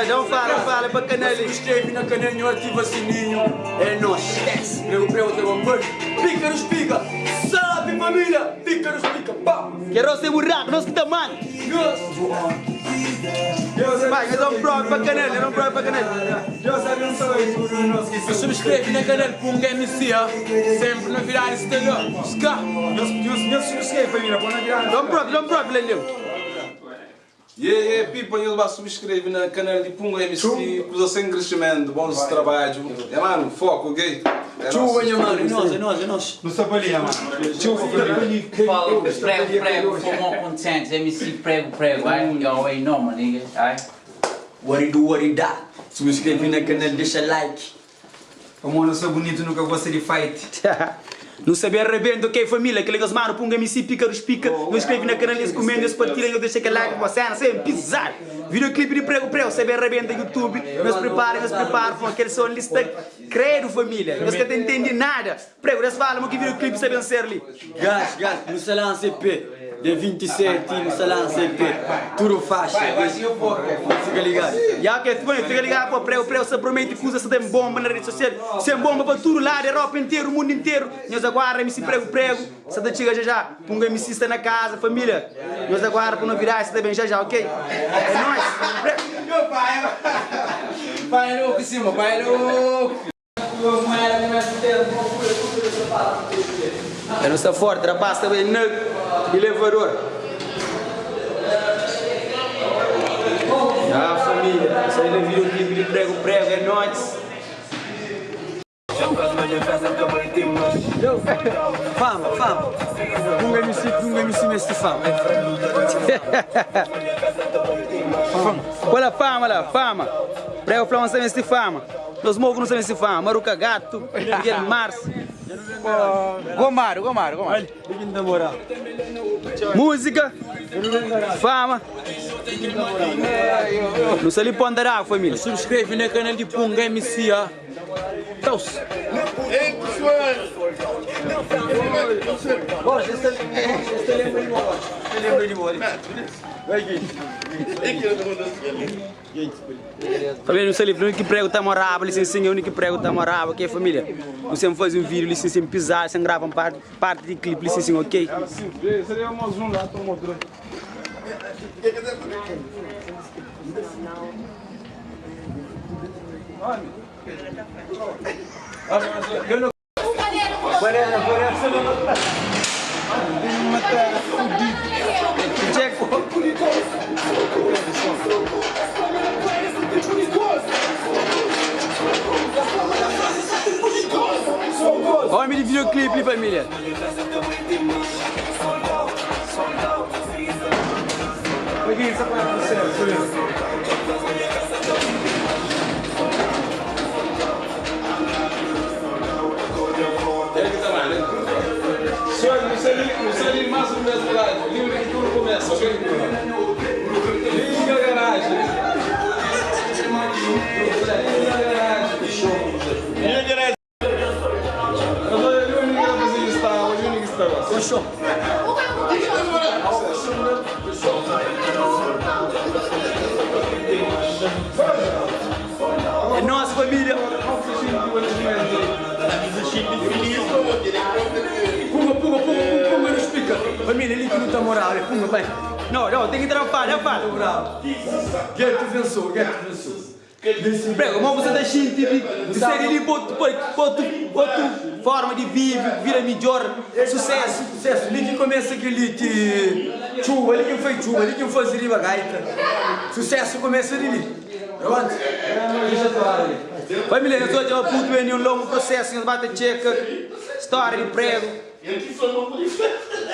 Não fala pra canal. Se inscreve na canal e ativa o sininho. É nóis, esquece. Prego, tem uma coisa. Pica. Sabe, família? Pica. Pá. Quero ser buraco, nós que tá mano. Vai, nós damos prova pra canal, Se subscreve na canal Punga MC, sempre na virada Instagram. Ska. Não se inscreve, família, pode na virada. Dá prova, Leleu. People, ele vai subscrever no canal de Punga MC, para sem crescimento, bons trabalho. É, mano, foco, ok? Chuva, mano, é nós. Não sabe ali, mano. Fala, prego, for content, MC prego, ai, yo, ain't no, my nigga, ai. What it do, what it dá. Subscreve na canal, deixa like. Como eu não sou bonito, nunca gostei de fight. Não sabia arrebento, ok, família? Que legal, mano, Punga MC, pica. Não escreve na canal, eles comendo, eles partilham, eu deixei aquele like, você não sei, pisar. Videoclipe de prego, sabia arrebento no YouTube. Nos preparam, com aquele som lista. Credo, família. Nós que não entendem nada. Prego, eles falam que videoclipe sabem ser ali. Gás, no salão CP. De 27, no salão CP. Tudo faixa. Fica ligado. E ok, fica ligado para o prego, se promete que usa, se tem bomba na rede social. Se bomba para tudo lá, da Europa inteira, o mundo inteiro. Nós aguardamos MC prego. Se da chega já. Punga MC está na casa, família. Nós aguardamos para não virar, se bem já, ok? É nóis. Pai louco em cima, pai louco. Eu não estou forte, rapaz, também não. Elevador. Ah, família, isso aí não vira o clipe de prego, é nóis. Fama. Punga MC mestre fama. Olha a fama. Prego flama não mestre fama. Nós mogos não sabemos se fama. Maruca Gato, Miguel Mars. Gomaro. Música, fama. Não se lhe ponderá, família. Subscreve no canal de Punga MC. Todos. Ei, pessoal! Você lembra de boa? Vai aqui. Família, não sei livre, o único prego está morável, licencinha, o único prego está morável, ok, família? Não sei fazer um vídeo, licencinha, pisar, sem gravar parte de clipe, licencinha, ok? Seria mais um lá, tô mostrando. Olha o videoclipe, família. Não sei mais um mês de live. Livre que tudo começa, ok? Liga a garagem. Fechou. É nossa família. Punga, não explica. Família, ele que não está moral, é punga, vai. Não, tem que trampar, né, pai? Gueto venceu. Prego, vamos fazer gente de ser ali outra forma de viver, vira melhor, sucesso. Ali que começa aquele que chuva, ali que foi chuva, ali que faz riba gaita. Sucesso começa ali. Pronto? Família, eu estou de uma puta em um longo processo, nós bate checa, história de prego.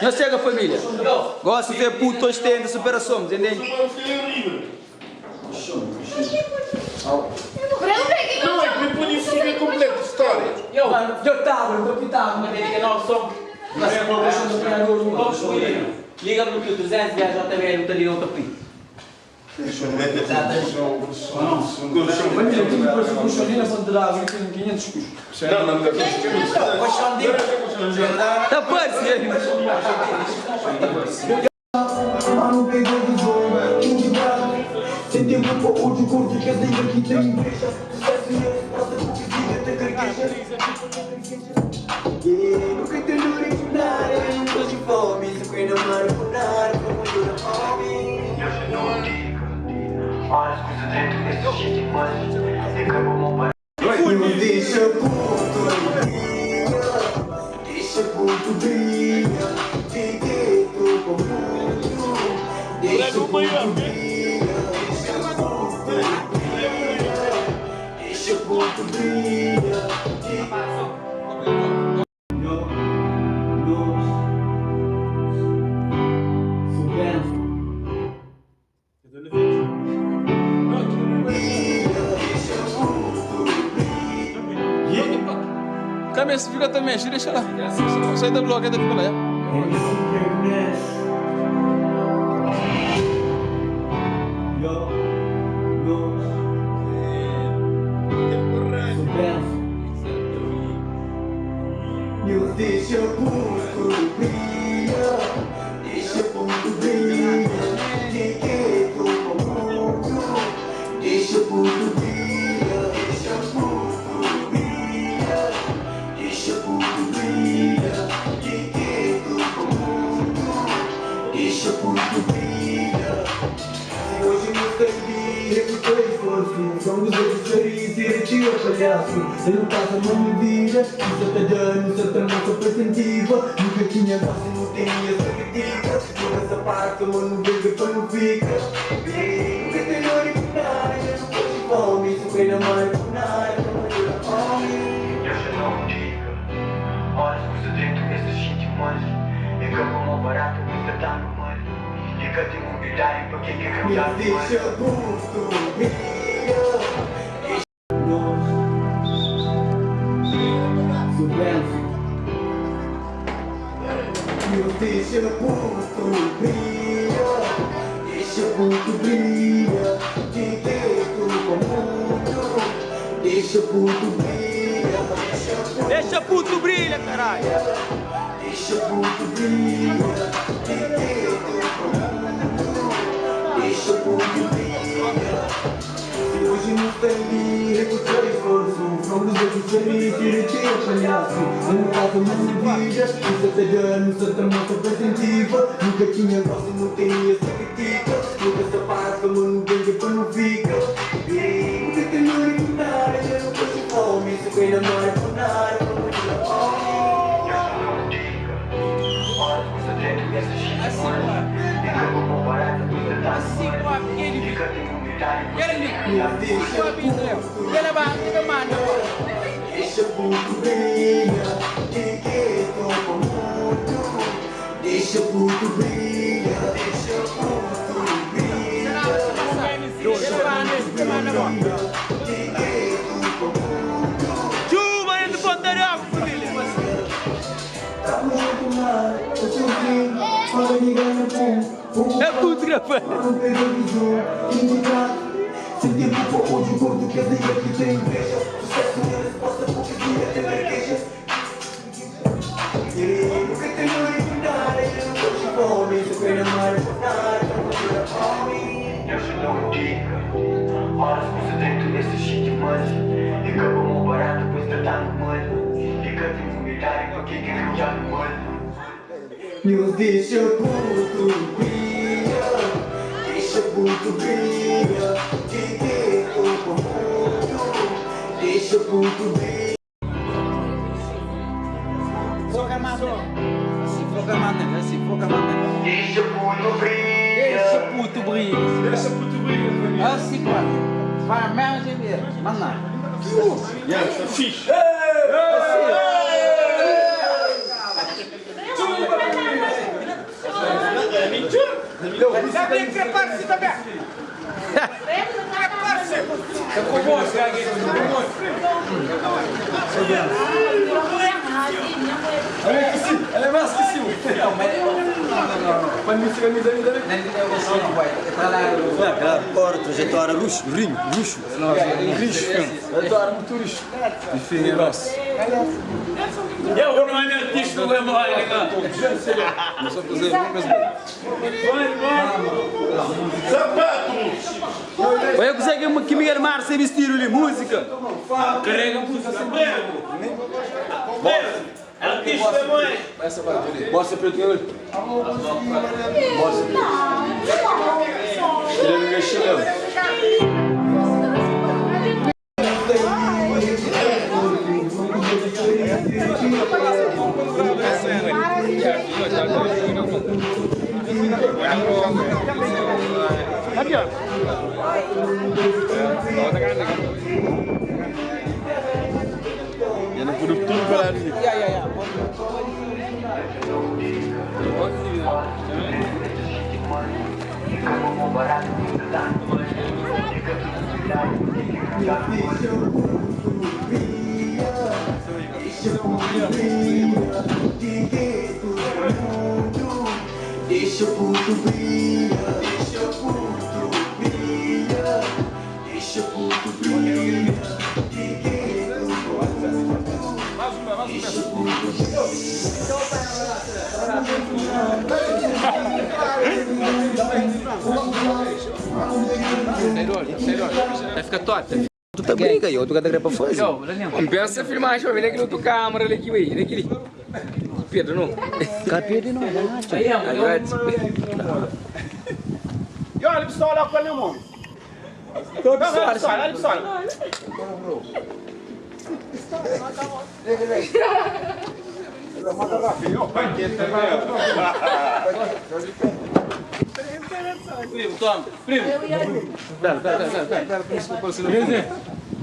Não chega, família. Gosto de ter puto, estende, superação, entendeu? Não, é que por isso fica completo, história. Eu tava, mas ele que nós somos. Liga no que 300 reais já também não teria outra pin. Tá parceiro. Nunca entendo original, eu não tô de fome. Se eu não moro por nada, como eu não fome. Eu já não digo, olha as coisas dentro desse shit, mas acabou mal para. Não deixa puto brilha, deixa puto brilha, de gueto com muito, deixa puto brilha, deixa puto brilha, Cabeça, fica também, deixa lá. Sai da bloco, fica lá. Meu deixa puto brilha, deixa puto brilha, de gueto com muito, deixa puto brilha, deixa puto brilha, deixa puto brilha, de gueto com muito, deixa puto brilha. Se hoje me escrevi, recuperei esforço, somos outros seres e retiro o palhaço. Eu não passo a minha vida, isso até dano, isso até não sou presentiva. Nunca tinha gosto, não tinha expectativa. Toda essa parte, mano, vejo que não fica. Nunca tenho original, eu não tô de fome. Isso foi na mãe, por nada, como eu não fome. Eu já não digo, olha as coisas dentro desse shit, mano. É campo mal barato, você tá no mano. Fica de mobilidade, porque que eu já me deixa puto, brilha. Deixa puto brilha, deixa puto brilha, de gueto com muito, deixa puto brilha, Deixa puto brilha, caralho. deixa puto brilha, de gueto com muito, deixa puto brilha. Se hoje não tem recuperei esforço, somos outros seres e retiro o palhaço. Eu não faço a minha vida, isso até dano, isso até não sou presentiva. Nunca tinha gosto, não tinha expectativa. Nunca essa parte, mano, bem depois não fica. Nunca tenho original, eu não tô de fome. Isso foi na mãe por nada, como eu não fome. Eu só não digo, olha as coisas dentro dessa shit, mano. Fica como barato, você tá no mano. Fica de humildade, deixa puto brilha, de gueto com muito, deixa puto brilha, deixa puto brilha, de gueto com muito. Chuva indo pro Anterior, família. Tá muito mal, eu sou filho, para ligar no pum. É puto gravando. Não perdeu visão, indicado. Sem tempo por onde o gordo quer dizer que tem inveja. Sucesso é a resposta por pedir até verguejas. Nunca tenho original, eu não tô de fome. Se eu quero amar por nada, eu não tô de fome. Eu já não digo, olha as coisas dentro desse shit, mano. Fica como barato, pois tá no mano. Fica de humildade, porque quem eu já no mano. Meus deixa puto brilha, deixa puto brilha, de gueto com muito, deixa puto brilha. Foca mais, assim, foca mais, assim, foca mais. Deixa puto brilha, Deixa puto brilha. Deixa puto brilha. Assim, quase. Vai mesmo, mesmo. Manda. Fixe. Gabriel, prepare-se também. Ela é mais que sim. Ora, trajetória luxo, rim, luxo. Trajetória muito luxo. Enfim, é nosso. Eu não é artista do memória, cara. Não só fazer uma coisa bem. Eu consigo que me armar sem vestir ali música. Carrega música sem prego. Artista da mãe. Essa vai ali. Mostra preto nele. Mostra. Ele não mexe não. Yana kudu tudo para ali. Deixa o puto brilhar, deixa o puto brilhar, deixa o puto brilhar, deixa o puto Vai ficar top. Tu tá briga, eu tô com a pra fazer. Não pensa filmar, deixa eu ver aquele outro câmera ali que veio, aquele. Pedro não. Capire não, E olha, pistola com ele, irmão. Tô pistola, olha pistola. Primo, toma. Primo.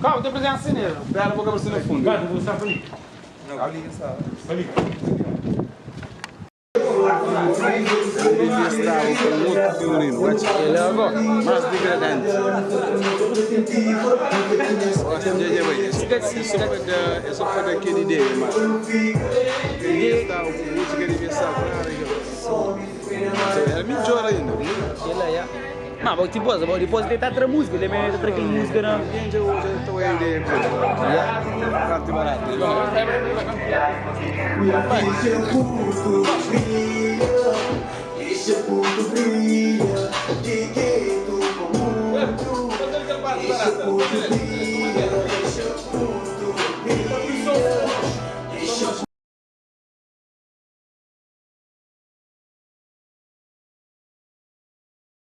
Calma, tem presença nele. Pera, eu vou aparecer no fundo. Vai, vou estar ali. Ele é agora mais degradante. Essa foi daquele ideia, mano. Ele está o música de pensar. Era melhor ainda. Ma poi ti posso tentar outra música, ele me outra música não. Gente, eu já estou aí de parte barata. deixa o puto brilhar, de que tu com muito, deixa o puto brilhar.